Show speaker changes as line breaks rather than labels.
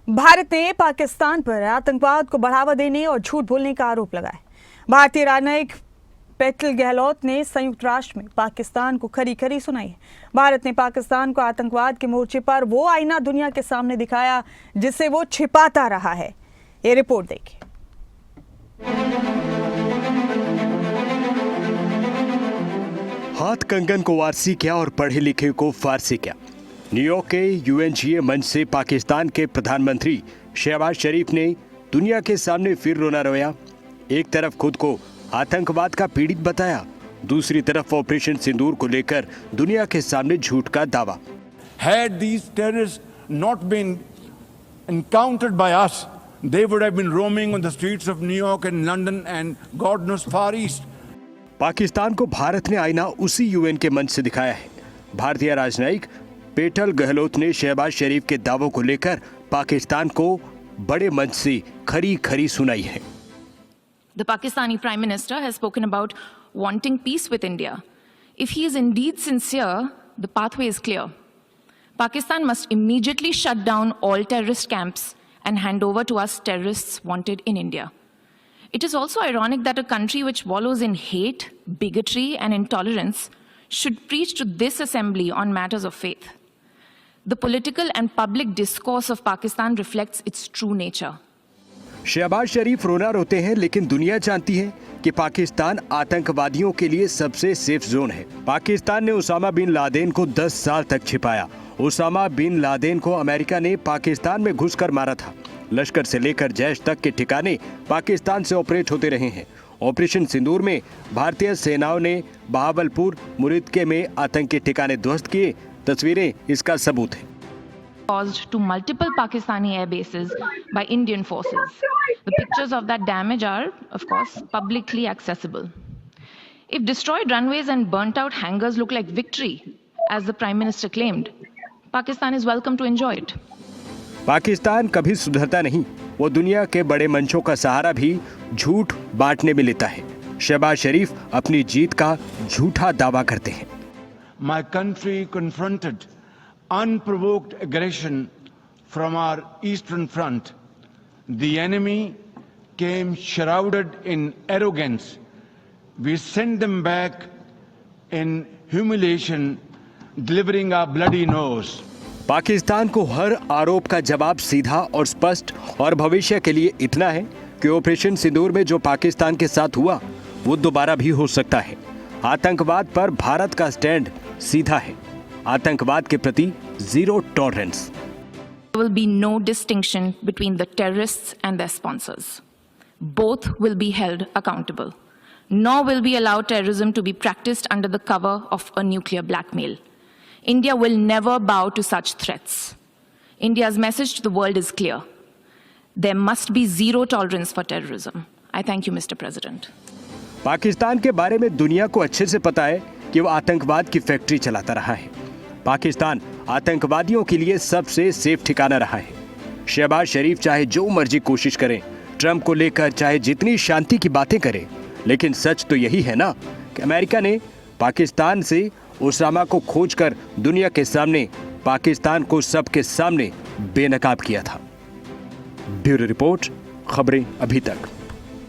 भारत ने पाकिस्तान पर आतंकवाद को बढ़ावा देने और झूठ बोलने का आरोप लगाया। भारतीय राजनयिक पेटल गहलोत ने संयुक्त राष्ट्र में पाकिस्तान को खरी खरी सुनाई है। भारत ने पाकिस्तान को आतंकवाद के मोर्चे पर वो आईना दुनिया के सामने दिखाया जिसे वो छिपाता रहा है। ये रिपोर्ट देखिए।
हाथ कंगन को वारसी क्या और पढ़े लिखे को फारसी क्या। न्यूयॉर्क के यूएनजीए मंच से पाकिस्तान के प्रधानमंत्री शहबाज शरीफ ने दुनिया के सामने फिर रोना रोया। एक तरफ खुद को आतंकवाद का पीड़ित बताया, दूसरी तरफ ऑपरेशन सिंदूर को लेकर दुनिया के सामने झूठ का दावा।
Had these terrorists not been encountered by us, they would have been roaming on the streets of New York and London and God knows far east.
Pakistan को भारत ने आईना उसी यूएन के मंच से दिखाया है। भारतीय राजनयिक पेटल गहलोत ने शहबाज शरीफ के दावों को लेकर पाकिस्तान को बड़े मंच से खरी खरी सुनाई है।
The Pakistani Prime Minister has spoken about wanting peace with India. If he is indeed sincere, the pathway is clear. Pakistan must immediately shut down all terrorist camps and hand over to us terrorists wanted in India. It is also ironic that a country which wallows in hate, bigotry, and intolerance should preach to this assembly on matters of faith. The political and public discourse of Pakistan reflects its true nature.
Shahbaz शरीफ रोना रोते हैं, लेकिन दुनिया जानती है कि पाकिस्तान आतंकवादियों के लिए सबसे सेफ जोन है। पाकिस्तान ने उसामा बिन लादेन को 10 साल तक छिपाया। उसामा बिन लादेन को अमेरिका ने पाकिस्तान में घुसकर मारा था। लश्कर से लेकर जैश तक के ठिकाने पाकिस्तान से ऑपरेट होते रहे हैं। ऑपरेशन सिंदूर में भारतीय सेनाओं ने बहावलपुर, मुरिदके में आतंकी ठिकाने ध्वस्त किए। तस्वीरें इसका सबूत है।
Caused to multiple Pakistani air bases by Indian forces. The pictures of that damage are, of course, publicly accessible. If destroyed runways and burnt out hangars look like victory, as the Prime Minister claimed, Pakistan is welcome to enjoy it.
Pakistan कभी सुधरता नहीं। वो दुनिया के बड़े मंचों का सहारा भी झूठ बांटने में लेता है। शहबाज शरीफ अपनी जीत का झूठा दावा करते हैं।
My country confronted unprovoked aggression from our eastern front. The enemy came shrouded in arrogance. We sent them back in humiliation, delivering our bloody nose.
Pakistan को हर आरोप का जवाब सीधा और स्पष्ट और भविष्य के लिए इतना है कि ऑपरेशन सिंदूर में जो पाकिस्तान के साथ हुआ वो दोबारा भी हो सकता है। आतंकवाद पर भारत का स्टैंड सीधा है। आतंकवाद के प्रति zero tolerance.
There will be no distinction between the terrorists and their sponsors. Both will be held accountable. Nor will we allow terrorism to be practiced under the cover of a nuclear blackmail. India will never bow to such threats. India's message to the world is clear. There must be zero tolerance for terrorism. I thank you, Mr. President.
Pakistan के बारे में दुनिया को अच्छे से पता है कि वो आतंकवाद की फैक्ट्री चलाता रहा है। पाकिस्तान आतंकवादियों के लिए सबसे सेफ ठिकाना रहा है। शहबाज शरीफ चाहे जो मर्जी कोशिश करें, ट्रंप को लेकर चाहे जितनी शांति की बातें करें, लेकिन सच तो यही है ना कि अमेरिका ने पाकिस्तान से उसामा को खोजकर दुनिया के सामने पाकिस्तान को सबके सामने बेनकाब किया था। ब्यूरो रिपोर्ट, खबरें अभी तक।